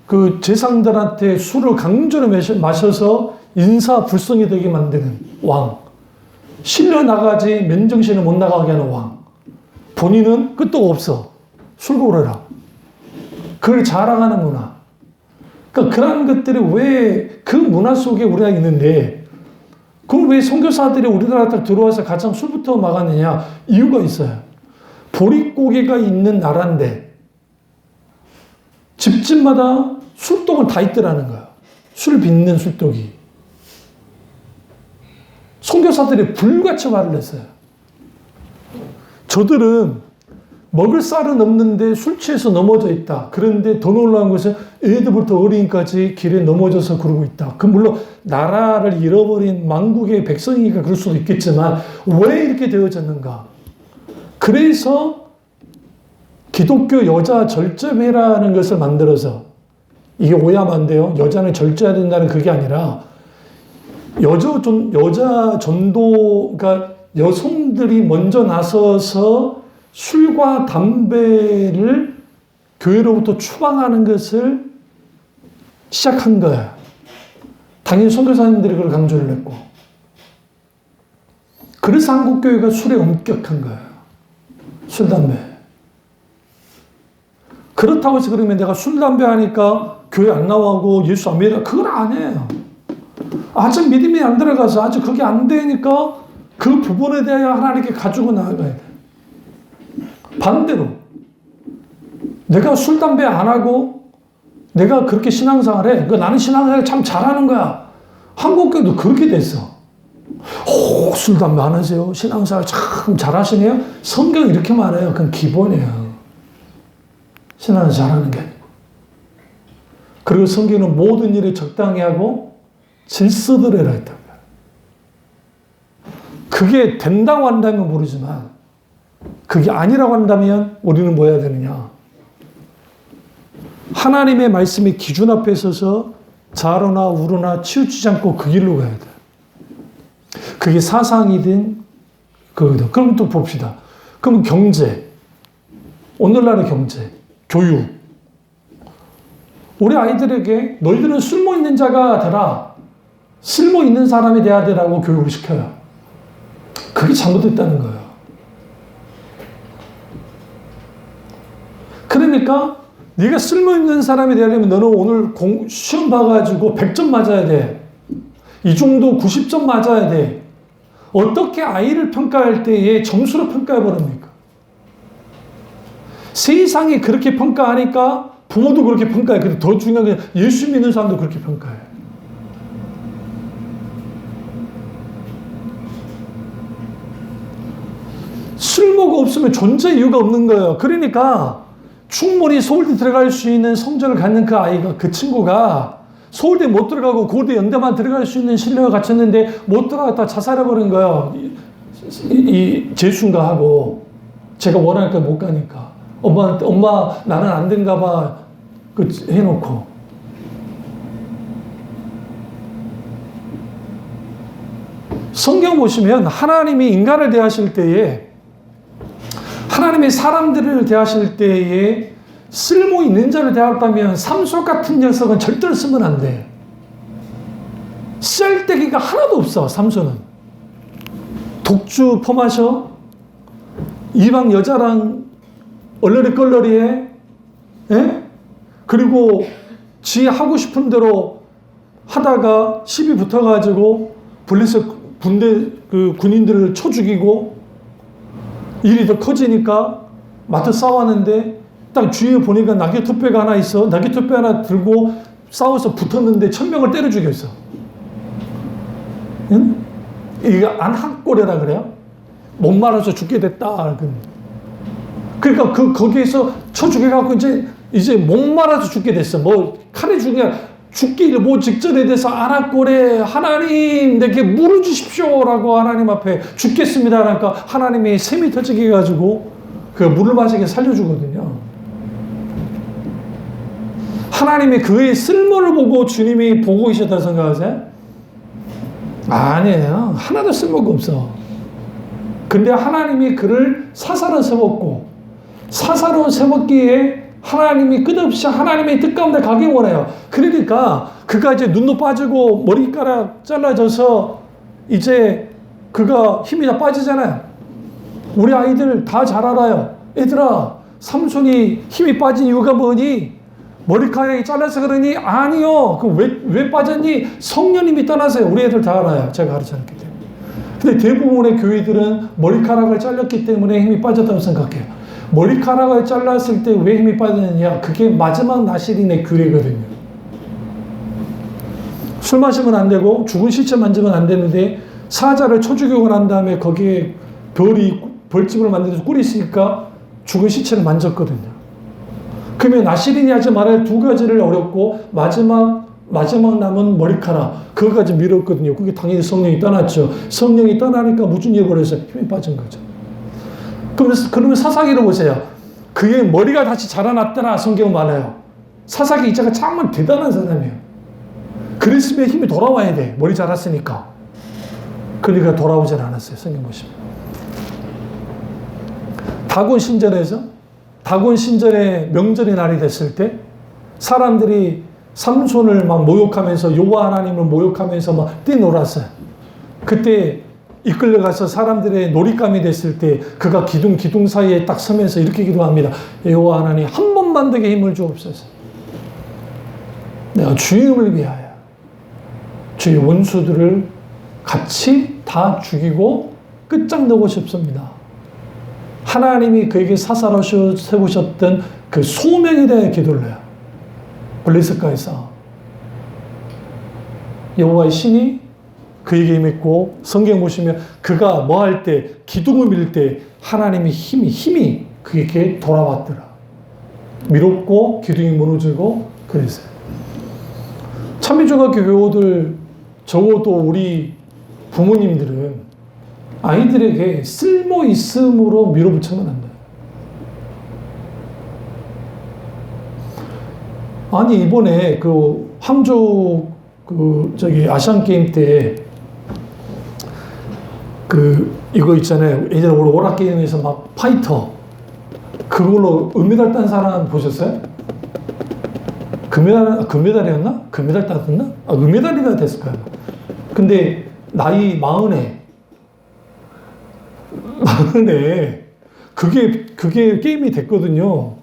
그 재상들한테 술을 강제로 마셔서 인사불성이 되게 만드는 왕. 실려 나가지 맨정신에 못 나가게 하는 왕. 본인은 끄떡 없어. 술고래라. 그걸 자랑하는 문화. 그러니까 그런 것들이 왜 그 문화 속에 우리가 있는데 그럼 왜 선교사들이 우리나라 딱 들어와서 가장 술부터 막았느냐? 이유가 있어요. 보릿고개가 있는 나라인데 집집마다 술독은 다 있더라는 거예요. 술 빚는 술독이. 선교사들이 불같이 말을 했어요. 저들은 먹을 쌀은 없는데 술 취해서 넘어져 있다. 그런데 더 놀라운 것은 애들부터 어린이까지 길에 넘어져서 그러고 있다. 그 물론 나라를 잃어버린 망국의 백성이니까 그럴 수도 있겠지만 왜 이렇게 되어졌는가? 그래서 기독교 여자 절제회라는 것을 만들어서 이게 오해하면 안 돼요. 여자는 절제해야 된다는 그게 아니라 여자 전도, 그러니까 여성들이 먼저 나서서 술과 담배를 교회로부터 추방하는 것을 시작한 거예요. 당연히 선교사님들이 그걸 강조를 했고. 그래서 한국교회가 술에 엄격한 거예요. 술, 담배. 그렇다고 해서 그러면 내가 술, 담배 하니까 교회 안 나가고 예수 안 믿어. 그건 아니에요. 아직 믿음이 안 들어가서 아직 그게 안 되니까 그 부분에 대하여 하나님께 가지고 나아가야 돼. 반대로 내가 술, 담배 안 하고 내가 그렇게 신앙생활 해. 나는 신앙생활 참 잘하는 거야. 한국교회도 그렇게 됐어. 술, 담배 안 하세요? 신앙생활 참 잘하시네요? 성경이 이렇게 말해요. 그건 기본이에요. 신앙을 잘하는 게 아니고. 그리고 성경은 모든 일을 적당히 하고 질서대로 해라 했다. 그게 된다고 한다면 모르지만 그게 아니라고 한다면 우리는 뭐 해야 되느냐? 하나님의 말씀의 기준 앞에 서서 좌로나 우로나 치우치지 않고 그 길로 가야 돼. 그게 사상이든 그거든. 그럼 또 봅시다. 그럼 경제, 오늘날의 경제, 교육. 우리 아이들에게 너희들은 쓸모 있는 자가 되라. 쓸모 있는 사람이 돼야 되라고 교육을 시켜요. 그게 잘못됐다는 거예요. 그러니까 네가 쓸모있는 사람이 되려면 너는 오늘 시험 봐가지고 100점 맞아야 돼. 이 정도 90점 맞아야 돼. 어떻게 아이를 평가할 때에 점수로 평가해 버립니까? 세상이 그렇게 평가하니까 부모도 그렇게 평가해. 근데 더 중요한 게 예수 믿는 사람도 그렇게 평가해. 쓸모가 없으면 존재 이유가 없는 거예요. 그러니까 충분히 서울대 들어갈 수 있는 성적을 갖는 그 아이가, 그 친구가 서울대 못 들어가고 고대 연대만 들어갈 수 있는 실력을 갖췄는데 못 들어갔다 자살해버린 거예요. 이 재수인가 하고 제가 원하니까 못 가니까 엄마 나는 안 된가 봐 그 해놓고 성경 보시면 하나님이 인간을 대하실 때에 하나님이 사람들을 대하실 때에 쓸모 있는 자를 대했다면 삼손 같은 녀석은 절대로 쓰면 안 돼. 쓸데기가 하나도 없어. 삼손은 독주 퍼마셔, 이방 여자랑 얼러리껄러리해, 예? 그리고 지 하고 싶은 대로 하다가 시비 붙어가지고 블레셋 그 군인들을 쳐 죽이고 일이 더 커지니까 맞서 싸웠는데 딱 주위에 보니까 낙엽토배가 하나 있어. 낙엽토배 하나 들고 싸워서 붙었는데 1000명을 때려 죽였어. 응? 이게 안학고래라 그래요? 못 말아서 죽게 됐다. 그러니까 거기에서 쳐 죽여갖고 이제 못 말아서 죽게 됐어. 뭐 칼에 죽기 뭐 직전에 대해서 안학고래 하나님 내게 물을 주십시오라고 하나님 앞에 죽겠습니다. 그러니까 하나님이 샘이 터지게 해가지고 그 물을 마시게 살려주거든요. 하나님이 그의 쓸모를 보고 주님이 보고 계셨다고 생각하세요? 아니에요. 하나도 쓸모가 없어. 근데 하나님이 그를 사사로 세웠고 사사로 세웠기에 하나님이 끝없이 하나님의 뜻 가운데 가기 원해요. 그러니까 그가 이제 눈도 빠지고 머리카락 잘라져서 이제 그가 힘이 다 빠지잖아요. 우리 아이들 다 잘 알아요. 얘들아, 삼손이 힘이 빠진 이유가 뭐니? 머리카락이 잘라서 그러니? 아니요. 왜 빠졌니? 성령님이 떠나세요. 우리 애들 다 알아요. 제가 가르쳐놨기 때문에. 근데 대부분의 교회들은 머리카락을 잘렸기 때문에 힘이 빠졌다고 생각해요. 머리카락을 잘랐을 때 왜 힘이 빠졌느냐? 그게 마지막 나실인의 규례거든요. 술 마시면 안 되고 죽은 시체 만지면 안 되는데 사자를 쳐 죽이고 난 다음에 거기에 벌집을 만들어서 꿀이 있으니까 죽은 시체를 만졌거든요. 그러면 나실인이 하지 말아야 두 가지를 어렵고 마지막 남은 머리카락 그거까지 미뤘거든요. 그게 당연히 성령이 떠났죠. 성령이 떠나니까 무슨 일을 벌여서 힘이 빠진 거죠. 그러면 사사기를 보세요. 그의 머리가 다시 자라났더라 성경은 말해요. 사사기 이자가 정말 대단한 사람이에요. 그랬으면 힘이 돌아와야 돼. 머리 자랐으니까. 그러니까 돌아오질 않았어요. 성경 보시면. 다곤 신전에 명절의 날이 됐을 때 사람들이 삼손을 막 모욕하면서 여호와 하나님을 모욕하면서 막 뛰놀았어요. 그때 이끌려가서 사람들의 놀잇감이 됐을 때 그가 기둥 사이에 딱 서면서 이렇게 기도합니다. 여호와 하나님 한 번만 더 힘을 주옵소서. 내가 주님을 위하여 주의 원수들을 같이 다 죽이고 끝장내고 싶습니다. 하나님이 그에게 사사로 세우셨던 그 소명에 대해 기도를 해요. 블레셋가에서 여호와의 신이 그에게 임했고 성경 보시면 그가 뭐 할 때 기둥을 밀 때 하나님의 힘이 그에게 돌아왔더라. 미롭고 기둥이 무너지고 그랬어요. 참여중학교 교우들, 적어도 우리 부모님들은 아이들에게 쓸모 있음으로 밀어붙이면 안 돼요. 아니, 이번에 그 항저 아시안 게임 때 이거 있잖아요. 예전에 우리 오락 게임에서 막 파이터 그걸로 은메달 딴 사람 보셨어요? 금메달이었나? 금메달 땄나? 은메달이가 됐을 거야. 근데 나이 40에 그게 게임이 됐거든요.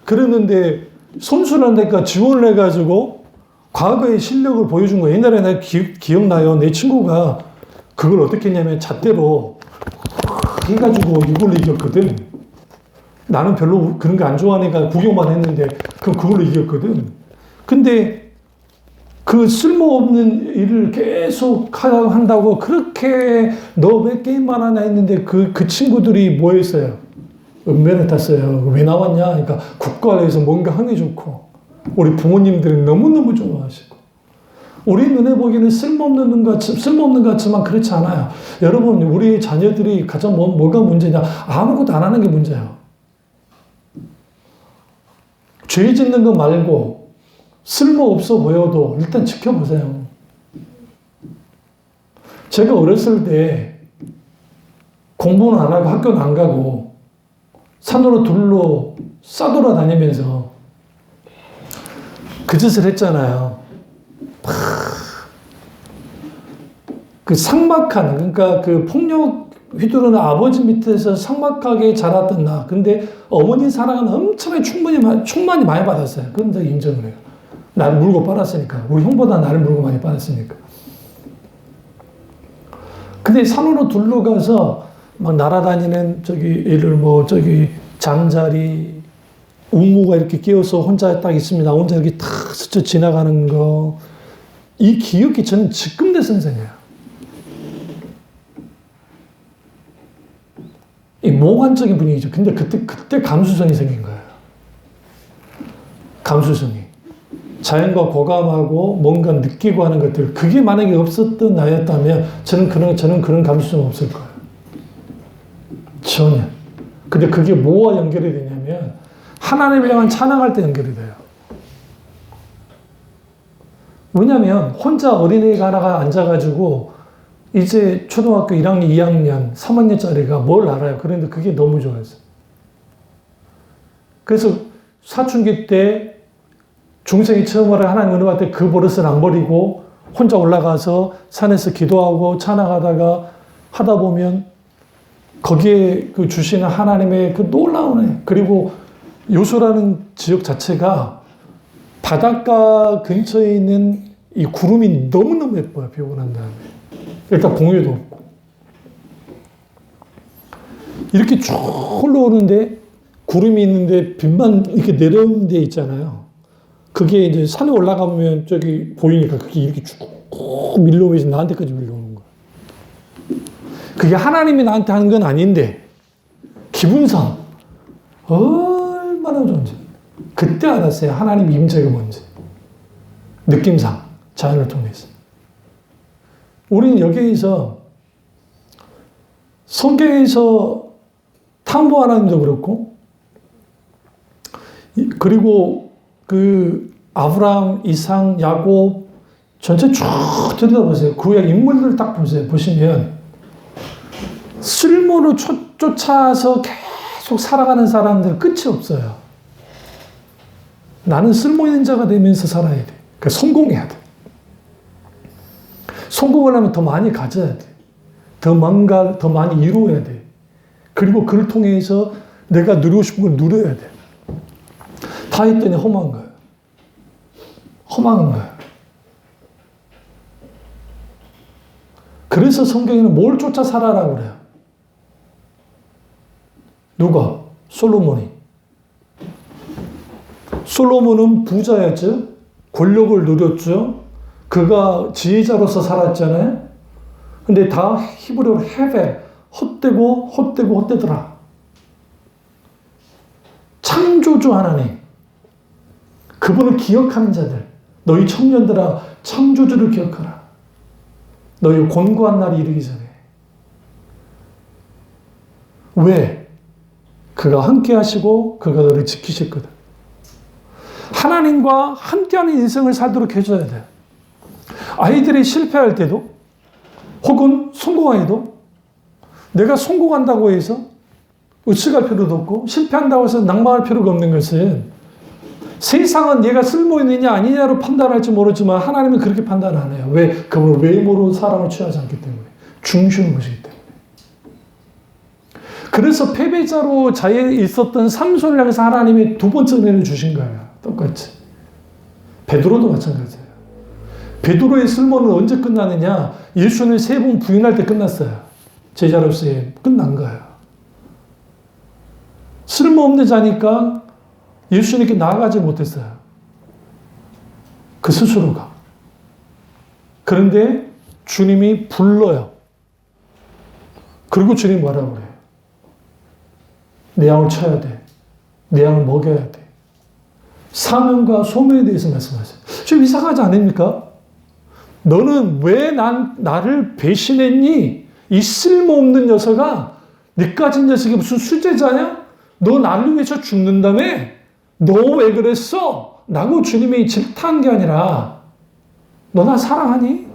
그랬는데 선수란다니까 지원을 해가지고 과거의 실력을 보여준 거예요. 옛날에 내가 기억나요. 내 친구가 그걸 어떻게 했냐면 잣대로 해가지고 이걸로 이겼거든. 나는 별로 그런 거 안 좋아하니까 구경만 했는데 그걸로 이겼거든. 근데 그 쓸모없는 일을 계속 한다고 그렇게 너 왜 게임만 하나 했는데 그 친구들이 뭐 했어요? 은메달 땄어요. 왜 나왔냐? 그러니까 국가에서 뭔가 하기 좋고 우리 부모님들은 너무너무 좋아하시고 우리 눈에 보기에는 쓸모없는 것 같지만 그렇지 않아요. 여러분, 우리 자녀들이 가장 뭐가 문제냐? 아무것도 안 하는 게 문제예요. 죄 짓는 거 말고 쓸모없어 보여도 일단 지켜보세요. 제가 어렸을 때 공부는 안 하고 학교는 안 가고 산으로 둘로 싸돌아다니면서 그 짓을 했잖아요. 그 삭막한, 그러니까 그 폭력 휘두르는 아버지 밑에서 삭막하게 자랐던 나. 근데 어머니 사랑은 엄청나게 충만히 많이 받았어요. 그건 제가 인정을 해요. 나를 물고 빨았으니까. 우리 형보다 나를 물고 많이 빨았으니까. 근데 산으로 둘러 가서 막 날아다니는 잠자리, 우무가 이렇게 끼어서 혼자 딱 있으면 나 혼자 이렇게 탁 스쳐 지나가는 거. 이 기억이 저는 지금 내 선생이에요. 이 몽환적인 분위기죠. 근데 그때 감수성이 생긴 거예요. 감수성이. 자연과 고감하고 뭔가 느끼고 하는 것들. 그게 만약에 없었던 나였다면 저는 그런 감수성 없을 거예요. 전혀. 근데 그게 뭐와 연결이 되냐면 하나님을 향한 찬양할 때 연결이 돼요. 왜냐면 혼자 어린애가 하나가 앉아가지고 이제 초등학교 1학년, 2학년, 3학년짜리가 뭘 알아요. 그런데 그게 너무 좋아했어요. 그래서 사춘기 때 중생이 처음으로 하나님 은혜 받을 때 그 버릇을 안 버리고 혼자 올라가서 산에서 기도하고 찬양하다가 하다 보면 거기에 그 주시는 하나님의 그 놀라운 애. 그리고 요소라는 지역 자체가 바닷가 근처에 있는 이 구름이 너무너무 예뻐요. 비 오고 난 다음에. 일단 공유도 없고. 이렇게 쭉 흘러오는데 구름이 있는데 빛만 이렇게 내려오는 데 있잖아요. 그게 이제 산에 올라가면 저기 보이니까 그게 이렇게 쭉 밀려오면서 나한테까지 밀려오는 거예요. 그게 하나님이 나한테 하는 건 아닌데 기분상 얼마나 좋은지 그때 알았어요. 하나님 임재가 뭔지. 느낌상 자연을 통해서. 우리는 여기에서 성경에서 탐보 하나님도 그렇고 그리고 그 아브라함, 이삭, 야곱 전체 쭉 들여다보세요. 구약 인물들 딱 보세요. 보시면 쓸모를 쫓아서 계속 살아가는 사람들 끝이 없어요. 나는 쓸모 있는 자가 되면서 살아야 돼. 그러니까 성공해야 돼. 성공을 하면 더 많이 가져야 돼. 더 많이 이루어야 돼. 그리고 그를 통해서 내가 누리고 싶은 걸 누려야 돼. 다 했더니 험한 거예요. 험한 거예요. 그래서 성경에는 뭘 쫓아 살아라고 그래요. 누가? 솔로몬이. 솔로몬은 부자였죠. 권력을 누렸죠. 그가 지혜자로서 살았잖아요. 근데 다 히브리어로 헤벨, 헛되더라. 창조주 하나님. 그분을 기억하는 자들. 너희 청년들아 창조주를 기억하라. 너희 곤고한 날이 이르기 전에. 왜? 그가 함께 하시고 그가 너를 지키실 거다. 하나님과 함께하는 인생을 살도록 해줘야 돼요. 아이들이 실패할 때도 혹은 성공해도 내가 성공한다고 해서 의측할 필요도 없고 실패한다고 해서 낭만할 필요가 없는 것은 세상은 얘가 쓸모 있느냐 아니냐로 판단할지 모르지만 하나님은 그렇게 판단 안 해요. 왜? 그분은 외모로 사람을 취하지 않기 때문에. 중심을 보시기 때문에. 그래서 패배자로 자에 있었던 삼손을 향해서 하나님이 두 번째 은혜를 주신 거예요. 똑같이. 베드로도 마찬가지예요. 베드로의 쓸모는 언제 끝나느냐? 예수님을 3번 부인할 때 끝났어요. 제자로서의 끝난 거예요. 쓸모없는 자니까 예수님께 나아가지 못했어요. 그 스스로가. 그런데 주님이 불러요. 그리고 주님이 뭐라고 그래요? 내 양을 쳐야 돼. 내 양을 먹여야 돼. 사명과 소명에 대해서 말씀하세요. 좀 이상하지 않습니까? 너는 왜 나를 배신했니? 이 쓸모없는 녀석아. 니까진 녀석이 무슨 수제자냐? 너 나를 위해서 죽는다며? 너 왜 그랬어? 라고 주님이 질타한 게 아니라 너 나 사랑하니?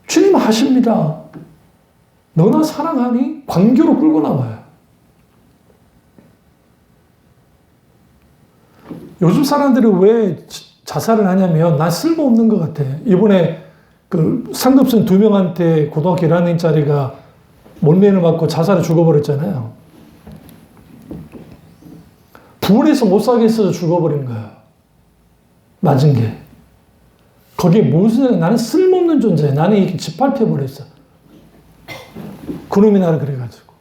주님 하십니다. 너 나 사랑하니? 관계로 끌고 나와요. 요즘 사람들이 왜 자살을 하냐면 난 쓸모없는 것 같아. 이번에 그 상급생 2명한테 고등학교 1학년짜리가 몰매를 맞고 자살을 죽어버렸잖아요. 불에서 못 살겠어서 죽어버린 거야. 맞은 게. 거기에 무슨, 나는 쓸모없는 존재야. 나는 이렇게 짓밟혀버렸어. 그놈이 나를 그래가지고.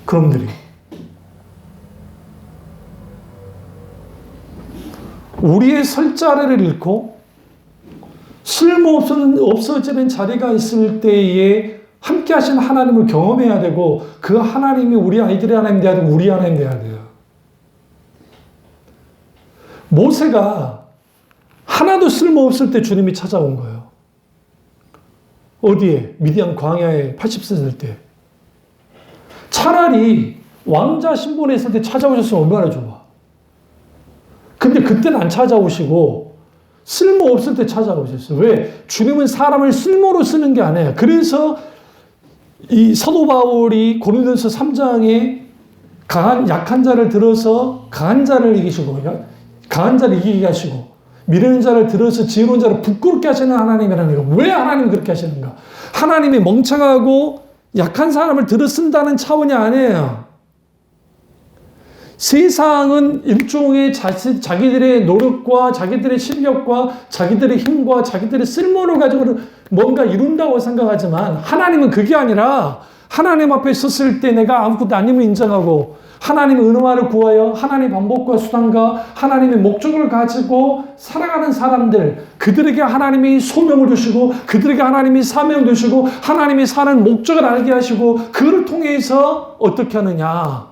그놈들이. 우리의 설 자리를 잃고 쓸모없어지는 자리가 있을 때에 함께 하신 하나님을 경험해야 되고 그 하나님이 우리 아이들의 하나님 돼야 되고 우리 하나님 돼야 돼요. 모세가 하나도 쓸모없을 때 주님이 찾아온 거예요. 어디에? 미디안 광야에 80세 될 때. 차라리 왕자 신분에 있을 때 찾아오셨으면 얼마나 좋아. 근데 그때는 안 찾아오시고 쓸모없을 때 찾아오셨어요. 왜? 주님은 사람을 쓸모로 쓰는 게 아니에요. 그래서 이 사도 바울이 고린도서 3장에 약한 자를 들어서 강한 자를 이기시고 강한 자를 이기게 하시고 미련한 자를 들어서 지혜로운 자를 부끄럽게 하시는 하나님이라는 거예요. 왜 하나님이 그렇게 하시는가? 하나님이 멍청하고 약한 사람을 들어 쓴다는 차원이 아니에요. 세상은 일종의 자기들의 노력과 자기들의 실력과 자기들의 힘과 자기들의 쓸모를 가지고 뭔가 이룬다고 생각하지만 하나님은 그게 아니라 하나님 앞에 섰을 때 내가 아무것도 아님을 인정하고 하나님의 은혜를 구하여 하나님의 방법과 수단과 하나님의 목적을 가지고 살아가는 사람들, 그들에게 하나님이 소명을 주시고 그들에게 하나님이 사명을 주시고 하나님이 사는 목적을 알게 하시고 그를 통해서 어떻게 하느냐?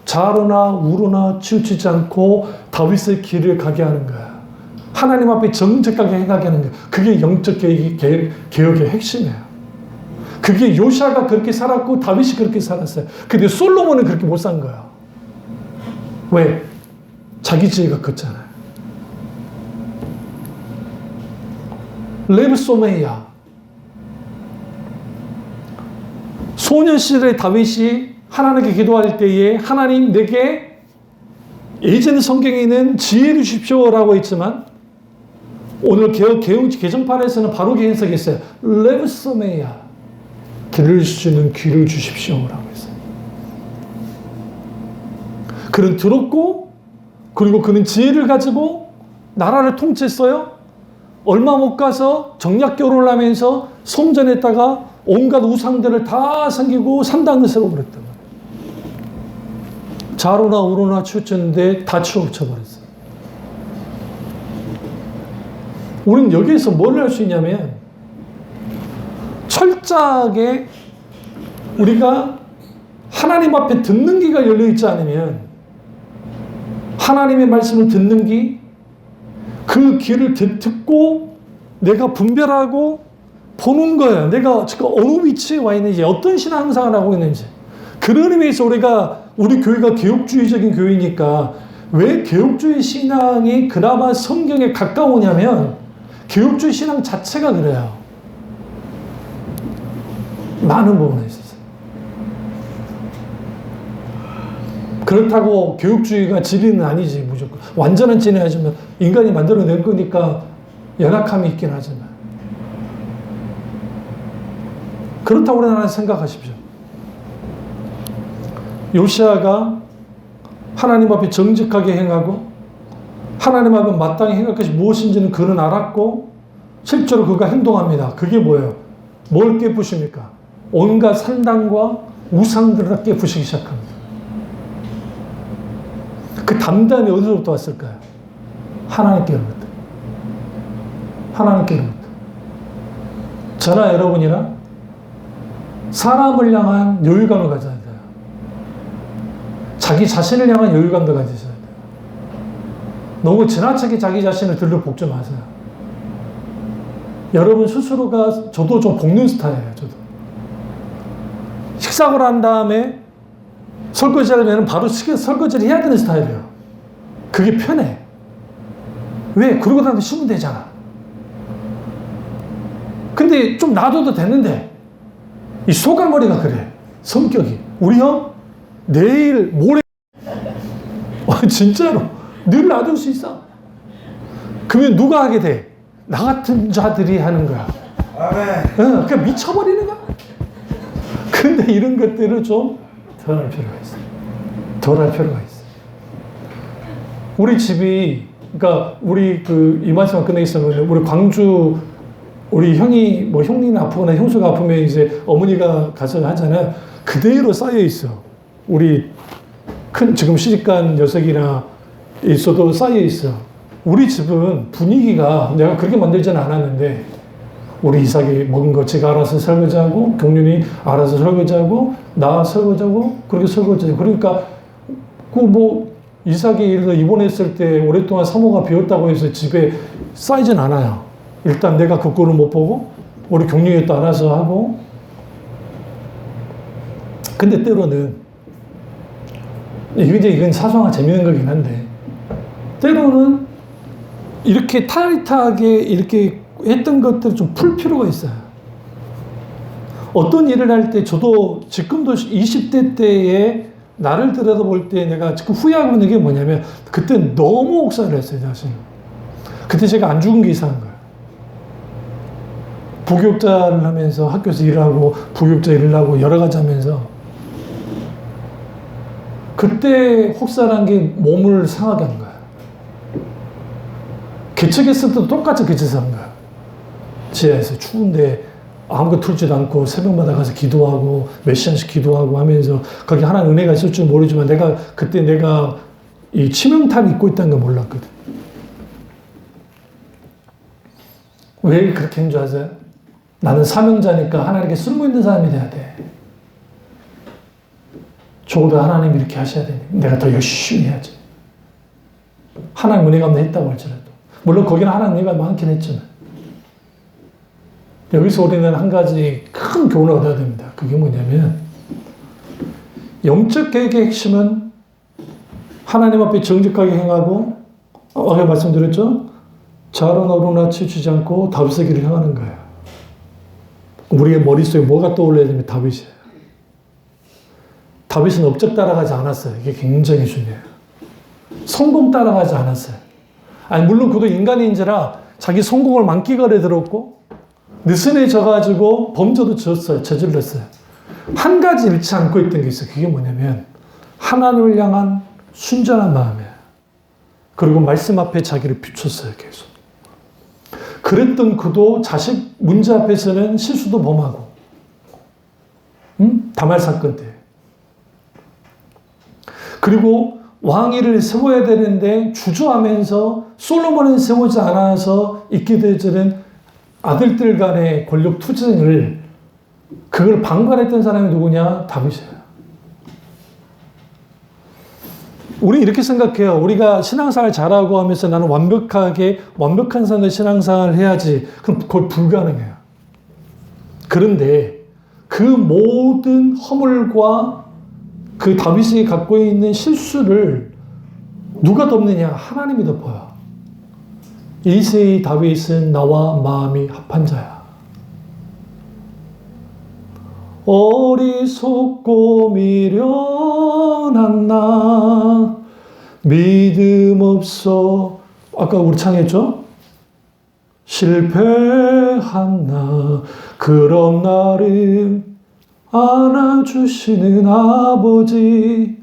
좌로나 우로나 치우치지 않고 다윗의 길을 가게 하는 거야. 하나님 앞에 정직하게 행하게 하는 거야. 그게 영적 개혁의 핵심이에요. 그게 요시아가 그렇게 살았고 다윗이 그렇게 살았어요. 근데 솔로몬은 그렇게 못 산 거야. 왜? 자기 지혜가 컸잖아요. 레브소메야. 소년 시절에 다윗이 하나님께 기도할 때에 하나님 내게 예전 성경에는 지혜를 주십시오라고 했지만 오늘 개정판에서는 바로 해석이 있어요. 레브소메야. 들을 수 있는 귀를 주십시오라고 했어요. 그는 들었고 그리고 그는 지혜를 가지고 나라를 통치했어요. 얼마 못 가서 정략 결혼을 하면서 성전에다가 온갖 우상들을 다 섬기고 산당을 세워버렸단 말이에요. 좌로나 우로나 치우쳤는데 다 치워붙여버렸어요. 우리는 여기에서 뭘 할 수 있냐면 철저하게 우리가 하나님 앞에 듣는 귀가 열려있지 않으면 하나님의 말씀을 듣는 귀, 그 귀를 듣고 내가 분별하고 보는 거예요. 내가 지금 어느 위치에 와 있는지, 어떤 신앙생활을 하고 있는지. 그런 의미에서 우리 교회가 개혁주의적인 교회니까 왜 개혁주의 신앙이 그나마 성경에 가까우냐면 개혁주의 신앙 자체가 그래요. 많은 부분에 있어서. 그렇다고 교육주의가 진리는 아니지, 무조건. 완전한 진리 하지만 인간이 만들어낸 거니까 연약함이 있긴 하지만. 그렇다고 우리나라 생각하십시오. 요시아가 하나님 앞에 정직하게 행하고 하나님 앞에 마땅히 행할 것이 무엇인지는 그는 알았고 실제로 그가 행동합니다. 그게 뭐예요? 뭘 깨부십니까? 온갖 산당과 우상들을 깨부시기 시작합니다. 그 담단이 어디서부터 왔을까요? 하나님께로부터. 하나님께로부터. 저나 여러분이나 사람을 향한 여유감을 가져야 돼요. 자기 자신을 향한 여유감도 가지셔야 돼요. 너무 지나치게 자기 자신을 들러볶지 마세요. 여러분 스스로가, 저도 좀 볶는 스타일이에요. 저도. 식사를 한 다음에 설거지를 하면 바로 설거지를 해야 되는 스타일이에요. 그게 편해. 왜? 그러고 나서 쉬면 되잖아. 근데 좀 놔둬도 되는데 이 소갈머리가 그래. 성격이. 우리 형 내일 모레 진짜로 늘 놔둘 수 있어. 그러면 누가 하게 돼? 나 같은 자들이 하는 거야. 그러니까 미쳐버리는 거야. 근데 이런 것들을 좀 덜 할 필요가 있어. 덜 할 필요가 있어. 우리 집이, 그러니까 우리 이 말씀을 끝내겠습니다. 우리 광주, 우리 형이, 형님이 아프거나 형수가 아프면 이제 어머니가 가서 하잖아요. 그대로 쌓여 있어. 우리 지금 시집간 녀석이나 있어도 쌓여 있어. 우리 집은 분위기가 내가 그렇게 만들지는 않았는데, 우리 이삭이 먹은 거 제가 알아서 설거지하고, 경륜이 알아서 설거지하고, 나 설거지하고, 그렇게 설거지하고. 그러니까, 이삭이 예를 들어 입원했을 때 오랫동안 사모가 비었다고 해서 집에 쌓이진 않아요. 일단 내가 그 꼴을 못 보고, 우리 경륜이 또 알아서 하고. 근데 때로는, 이건 사소한 재밌는 거긴 한데, 때로는 이렇게 타이트하게 이렇게 했던 것들을 좀 풀 필요가 있어요. 어떤 일을 할 때 저도 지금도 20대 때에 나를 들여다볼 때 내가 지금 후회하고 있는 게 뭐냐면 그때 너무 옥살이를 했어요, 자신. 그때 제가 안 죽은 게 이상한 거예요. 부교육자를 하면서 학교에서 일하고 부교육자 일을 하고 여러 가지 하면서 그때 혹사란 게 몸을 상하게 한 거야. 개척했을 때도 똑같이 그 짓을 한 거야. 지하에서 추운데 아무것도 틀지도 않고 새벽마다 가서 기도하고 몇 시간씩 기도하고 하면서 거기 하나님 은혜가 있을 줄 모르지만 그때 내가 이 치명타를 입고 있다는 걸 몰랐거든. 왜 그렇게 한 줄 아세요? 나는 사명자니까 하나님께 쓸모있는 사람이 돼야 돼. 적어도 하나님이 이렇게 하셔야 되니 내가 더 열심히 해야지. 하나님 은혜가 했다고 할지라도. 물론 거기는 하나님 은혜가 많긴 했지만 여기서 우리는 한 가지 큰 교훈을 얻어야 됩니다. 그게 뭐냐면 영적 계획의 핵심은 하나님 앞에 정직하게 행하고 아까 말씀드렸죠? 좌로나 우로나 치우치지 않고 다윗의 길을 향하는 거예요. 우리의 머릿속에 뭐가 떠올라야 되면 다윗이에요. 다윗은 업적 따라가지 않았어요. 이게 굉장히 중요해요. 성공 따라가지 않았어요. 물론 그도 인간인지라 자기 성공을 만기거래 들었고 느슨해져가지고 범죄도 저질렀어요. 한 가지 잃지 않고 있던 게 있어요. 그게 뭐냐면 하나님을 향한 순전한 마음이에요. 그리고 말씀 앞에 자기를 비췄어요. 계속. 그랬던 그도 자식 문제 앞에서는 실수도 범하고 다말 사건 때. 그리고 왕위를 세워야 되는데 주저하면서 솔로몬은 세우지 않아서 있게 되는 아들들 간의 권력 투쟁을 그걸 방관했던 사람이 누구냐? 다윗이에요. 우리 이렇게 생각해요. 우리가 신앙생활 잘하고 하면서 나는 완벽한 삶의 신앙생활을 해야지. 그럼 그걸 불가능해요. 그런데 그 모든 허물과 그 다윗이 갖고 있는 실수를 누가 덮느냐? 하나님이 덮어요. 이세의 다윗은 나와 마음이 합한 자야. 어리석고 미련한 나 믿음 없어 아까 우리 창했죠? 실패한 나 그럼 나를 안아주시는 아버지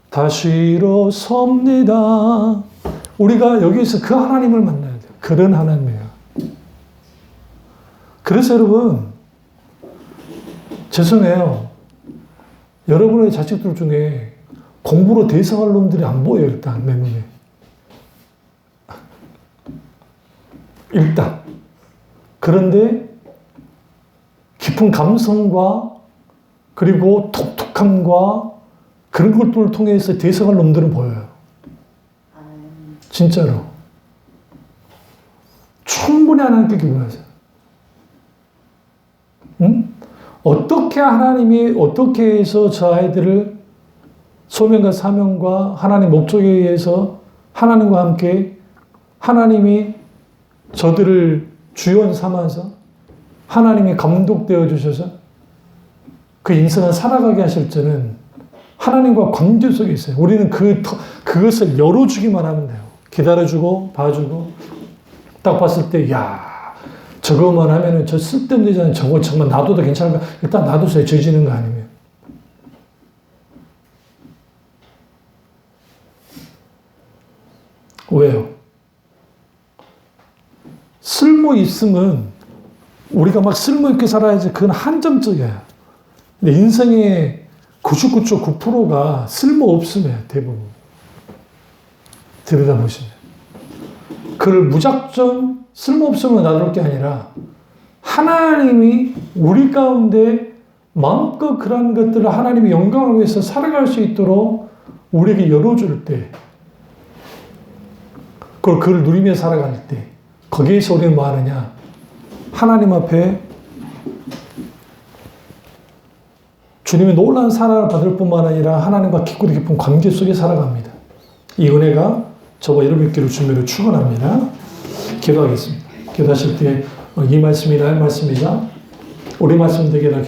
다시 일어섭니다. 우리가 여기서 그 하나님을 만나야 돼요. 그런 하나님이에요. 그래서 여러분 죄송해요. 여러분의 자식들 중에 공부로 대성할 놈들이 안 보여요. 일단 내 눈에. 일단. 그런데 깊은 감성과 그리고 독특함과 그런 것들을 통해서 대성할 놈들은 보여요. 진짜로. 충분히 하나님께 기도하세요. 응? 어떻게 하나님이 어떻게 해서 저 아이들을 소명과 사명과 하나님 목적에 의해서 하나님과 함께 하나님이 저들을 주연 삼아서 하나님이 감독되어 주셔서 그 인생을 살아가게 하실 때는 하나님과 관계 속에 있어요. 우리는 그것을 열어주기만 하면 돼요. 기다려주고 봐주고 딱 봤을 때 야 저거만 하면은 저 쓸데없는 데잖아요. 저거 정말 놔둬도 괜찮을까? 일단 놔두세요. 져지는 거 아니면. 왜요? 쓸모 있으면 우리가 막 쓸모 있게 살아야지 그건 한정적이야. 근데 인생의 99.9%가 쓸모 없으면 대부분. 들여다보시면. 그를 무작정 쓸모없으면 놔둘 게 아니라 하나님이 우리 가운데 마음껏 그런 것들을 하나님의 영광을 위해서 살아갈 수 있도록 우리에게 열어줄 때 그걸 누리며 살아갈 때 거기에서 우리는 뭐 하느냐? 하나님 앞에 주님의 놀라운 사랑을 받을 뿐만 아니라 하나님과 깊고 깊은 관계 속에 살아갑니다. 이 은혜가 저와 여러분께로 주님으로 축원합니다. 기도하겠습니다. 기도하실 때 이 말씀이나 할 말씀이자 우리 말씀 되게